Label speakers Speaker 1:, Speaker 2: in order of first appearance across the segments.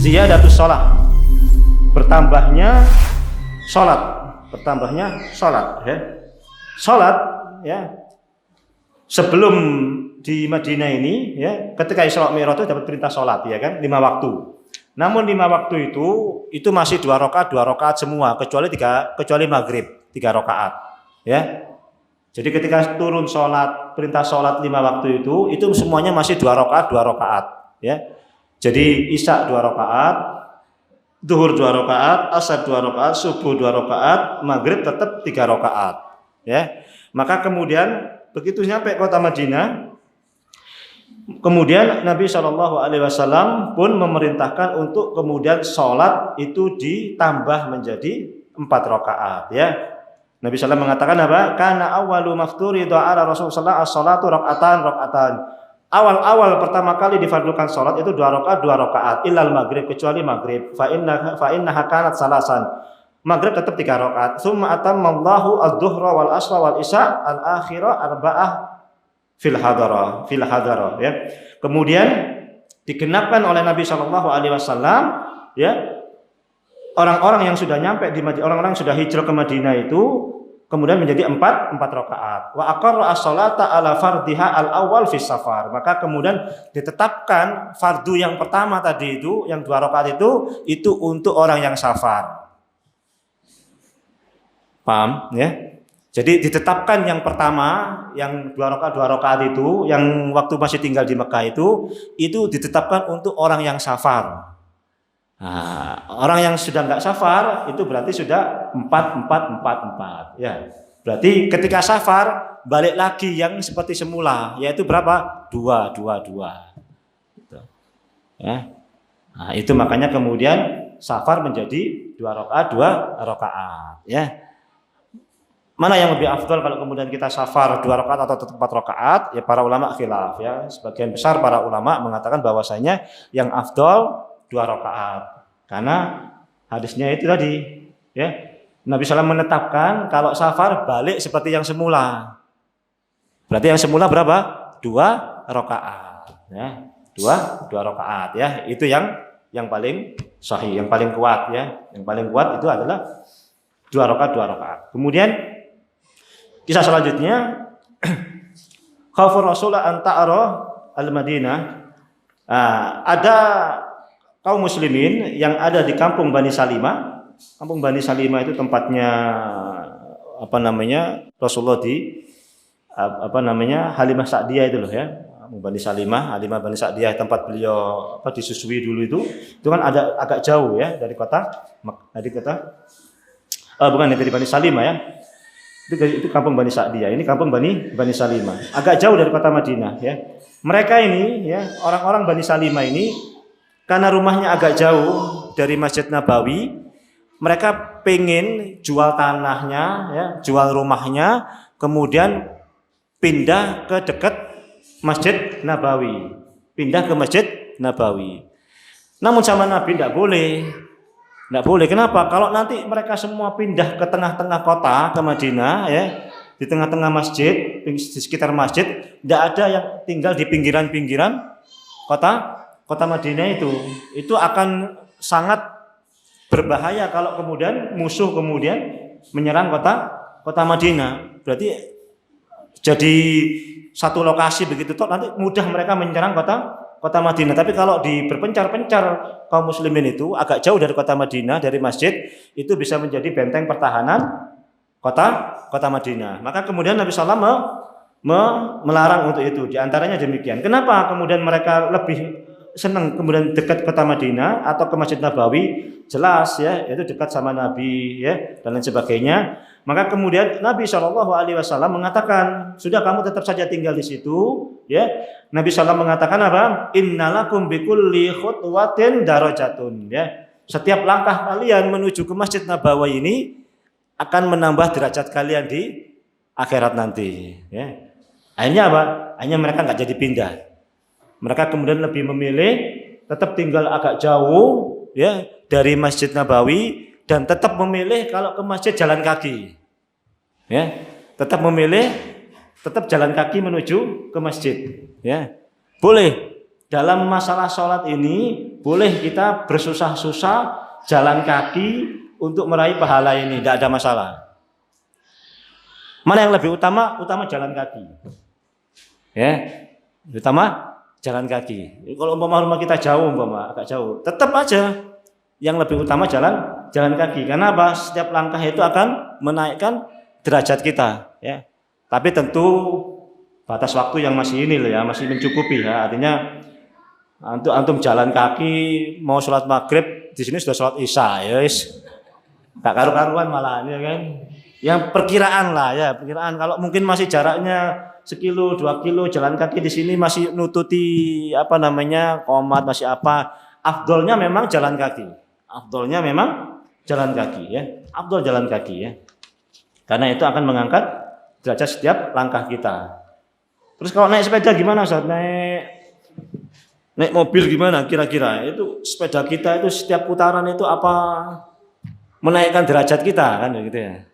Speaker 1: ziyadatus shalah, bertambahnya salat, ya. Salat ya. Sebelum di Madinah ini ya, ketika Isra Mi'raj itu dapat perintah salat ya kan, 5 waktu. Namun 5 waktu itu masih 2 rakaat semua kecuali maghrib 3 rakaat ya. Jadi ketika turun salat, perintah salat 5 waktu itu semuanya masih 2 rakaat ya. Jadi Isya 2 rakaat, Zuhur 2 rakaat, Asar 2 rakaat, Subuh 2 rakaat, Maghrib tetap 3 rakaat ya. Maka kemudian begitu sampai kota Madinah, kemudian Nabi SAW pun memerintahkan untuk kemudian sholat itu ditambah menjadi 4 rakaat ya. Nabi SAW mengatakan apa? Kana awwalu mafturidu ala Rasulullah as-salatu raka'atan. Awal pertama kali difardukan sholat itu 2 rakaat illal maghrib, kecuali maghrib. Fa innaha kanat salasan. Maghrib tetap 3 rakaat. Tsumma atammallahu adz-dzuhra wal asra wal isya al-akhirah arba'ah fil hadara ya. Kemudian digenapkan oleh Nabi SAW ya. Orang-orang yang sudah nyampe di Madinah, orang-orang yang sudah hijrah ke Madinah itu kemudian menjadi 4 rakaat. Wa aqarra as-salata ala fardhiha al-awwal fi safar. Maka kemudian ditetapkan fardu yang pertama tadi itu, yang 2 rakaat itu untuk orang yang safar. Paham ya? Jadi ditetapkan yang pertama, yang 2 rakaat itu, yang waktu masih tinggal di Mekah itu ditetapkan untuk orang yang safar. Nah, orang yang sudah nggak safar itu berarti sudah 4 ya. Berarti ketika safar balik lagi yang seperti semula, yaitu berapa? 2 gitu. Ya. Nah, itu makanya kemudian safar menjadi 2 rakaat ya. Mana yang lebih afdal kalau kemudian kita safar 2 rakaat atau 4 rakaat? Ya para ulama khilaf ya. Sebagian besar para ulama mengatakan bahwasanya yang afdal 2 rakaat. Karena hadisnya itu tadi ya. Nabi SAW menetapkan kalau safar balik seperti yang semula. Berarti yang semula berapa? 2 rakaat ya. 2 rakaat ya. Itu yang paling sahih, yang paling kuat ya. Yang paling kuat itu adalah 2 rakaat. Kemudian kisah selanjutnya, khawfur Rasulullah an ta'ara al-Madinah. Ada kaum muslimin yang ada di kampung Bani Salimah. Kampung Bani Salimah itu tempatnya Rasulullah di Halimah Sa'diyah itu loh ya. Halimah Bani Sa'diyah tempat beliau disusui dulu itu kan ada agak jauh ya dari Bani Salimah ya. Itu kampung Bani Sa'diyah. Ini kampung Bani Salimah. Agak jauh dari kota Madinah ya. Mereka ini ya, orang-orang Bani Salimah ini karena rumahnya agak jauh dari Masjid Nabawi, mereka pengen jual tanahnya ya, jual rumahnya, kemudian pindah ke dekat Masjid Nabawi. Namun sama Nabi tidak boleh. Kenapa? Kalau nanti mereka semua pindah ke tengah-tengah kota, ke Madinah ya, di tengah-tengah masjid, di sekitar masjid, tidak ada yang tinggal di pinggiran-pinggiran kota Madinah itu akan sangat berbahaya kalau kemudian musuh menyerang kota Madinah. Berarti jadi satu lokasi begitu toh nanti mudah mereka menyerang kota Madinah. Tapi kalau berpencar-pencar kaum muslimin itu agak jauh dari kota Madinah, dari masjid, itu bisa menjadi benteng pertahanan kota Madinah. Maka kemudian Nabi SAW melarang untuk itu. Di antaranya demikian. Kenapa kemudian mereka lebih senang kemudian dekat kota Madinah atau ke Masjid Nabawi? Jelas ya, itu dekat sama Nabi ya dan lain sebagainya. Maka kemudian Nabi SAW mengatakan, sudah kamu tetap saja tinggal di situ ya. Nabi SAW mengatakan apa? Innalakum bikulli khutwatin darajatun ya. Setiap langkah kalian menuju ke Masjid Nabawi ini akan menambah derajat kalian di akhirat nanti ya. Akhirnya apa? Akhirnya mereka enggak jadi pindah. Mereka kemudian lebih memilih tetap tinggal agak jauh ya dari Masjid Nabawi dan tetap memilih kalau ke masjid jalan kaki. Ya, tetap jalan kaki menuju ke masjid, ya. Boleh dalam masalah sholat ini boleh kita bersusah-susah jalan kaki untuk meraih pahala ini, tidak ada masalah. Mana yang lebih utama? Utama jalan kaki. Ya, utama jalan kaki. Kalau rumah kita jauh, agak jauh, tetap aja yang lebih utama jalan kaki. Karena apa? Setiap langkah itu akan menaikkan derajat kita. Ya, tapi tentu batas waktu yang masih ini loh ya, masih mencukupi ya. Artinya antum jalan kaki mau sholat maghrib di sini sudah sholat isya ya, tak karu-karuan malah ya kan. Yang perkiraan lah ya, perkiraan. Kalau mungkin masih jaraknya 1 kilo, 2 kilo jalan kaki di sini masih nututi komat masih apa. Afdolnya memang jalan kaki. Afdolnya memang jalan kaki ya. Afdol jalan kaki ya. Karena itu akan mengangkat derajat setiap langkah kita. Terus kalau naik sepeda gimana Ustaz? Naik mobil gimana kira-kira? Itu sepeda kita itu setiap putaran itu apa menaikkan derajat kita kan gitu ya.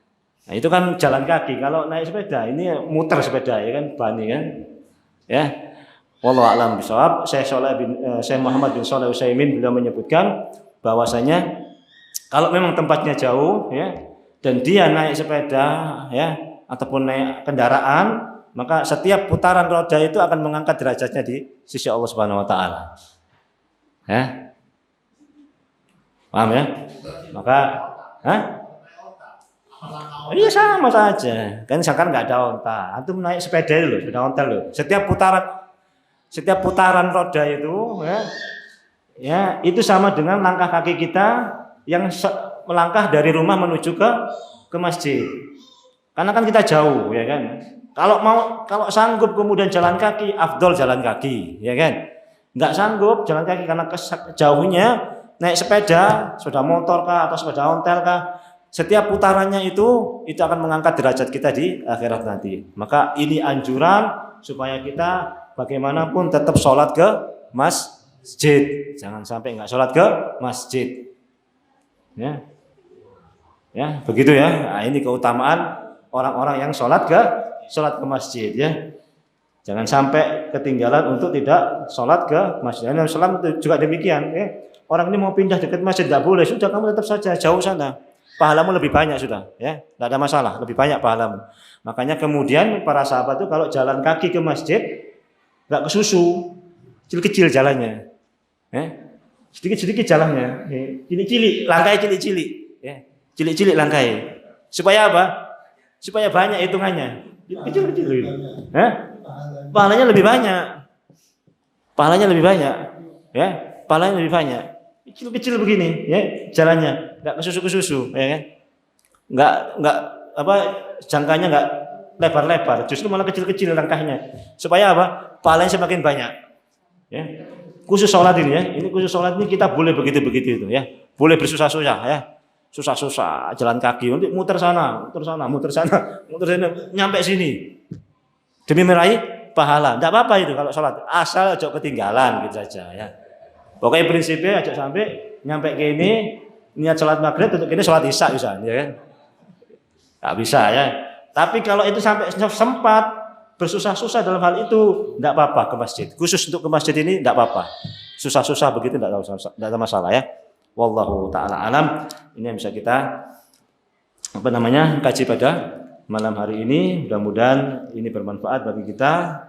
Speaker 1: Nah, itu kan jalan kaki. Kalau naik sepeda ini muter sepeda ya kan, bani kan. Ya. Wallahu a'lam bishawab. Syekh Muhammad bin Shalih Utsaimin beliau menyebutkan bahwasanya kalau memang tempatnya jauh ya dan dia naik sepeda ya ataupun naik kendaraan, maka setiap putaran roda itu akan mengangkat derajatnya di sisi Allah Subhanahu wa taala. Ya. Paham ya? Maka iya sama saja. Kan sekarang nggak ada onta. Antum naik sepeda loh, sepeda ontel loh. Setiap putaran roda itu ya itu sama dengan langkah kaki kita yang melangkah dari rumah menuju ke masjid. Karena kan kita jauh ya kan. Kalau sanggup kemudian jalan kaki, afdol jalan kaki, ya kan? Nggak sanggup jalan kaki karena jauhnya naik sepeda motor kah atau sepeda ontel kah? Setiap putarannya itu akan mengangkat derajat kita di akhirat nanti. Maka ini anjuran supaya kita bagaimanapun tetap sholat ke masjid. Jangan sampai nggak sholat ke masjid. Ya, begitu ya. Nah, ini keutamaan orang-orang yang sholat ke masjid ya. Jangan sampai ketinggalan untuk tidak sholat ke masjid. Nabi Sallam juga demikian. Orang ini mau pindah dekat masjid tidak boleh. Sudah kamu tetap saja jauh sana. Pahala,mu lebih banyak sudah, ya, tidak ada masalah, lebih banyak pahala,mu. Makanya kemudian para sahabat itu kalau jalan kaki ke masjid nggak kesusu, kecil-kecil jalannya, sedikit-sedikit jalannya, cilik-cilik, langkai cilik-cilik, cilik-cilik langkai. Supaya apa? Supaya banyak hitungannya, kecil-kecil, pahalanya lebih banyak, pahalanya lebih banyak, pahalanya lebih banyak. Kecil-kecil begini, ya jalannya, nggak kesusu, ya kan? Nggak jangkanya nggak lebar-lebar, justru malah kecil-kecil langkahnya. Supaya apa? Pahalanya semakin banyak. Ya, khusus sholat ini ya, ini khusus sholat ini kita boleh begitu itu ya, boleh bersusah-susah ya, susah-susah jalan kaki, nanti muter sana, nyampe sini, demi meraih pahala. Nggak apa-apa itu kalau sholat, asal jangan ketinggalan gitu saja ya. Pokoknya prinsipnya ajak sampai nyampe ke ini niat sholat maghrib untuk ini sholat isya bisa, ya kan? Nggak bisa ya. Tapi kalau itu sampai sempat bersusah-susah dalam hal itu, nggak apa-apa ke masjid. Khusus untuk ke masjid ini nggak apa-apa. Susah-susah begitu nggak ada masalah ya. Wallahu taala alam. Ini yang bisa kita kaji pada malam hari ini. Mudah-mudahan ini bermanfaat bagi kita.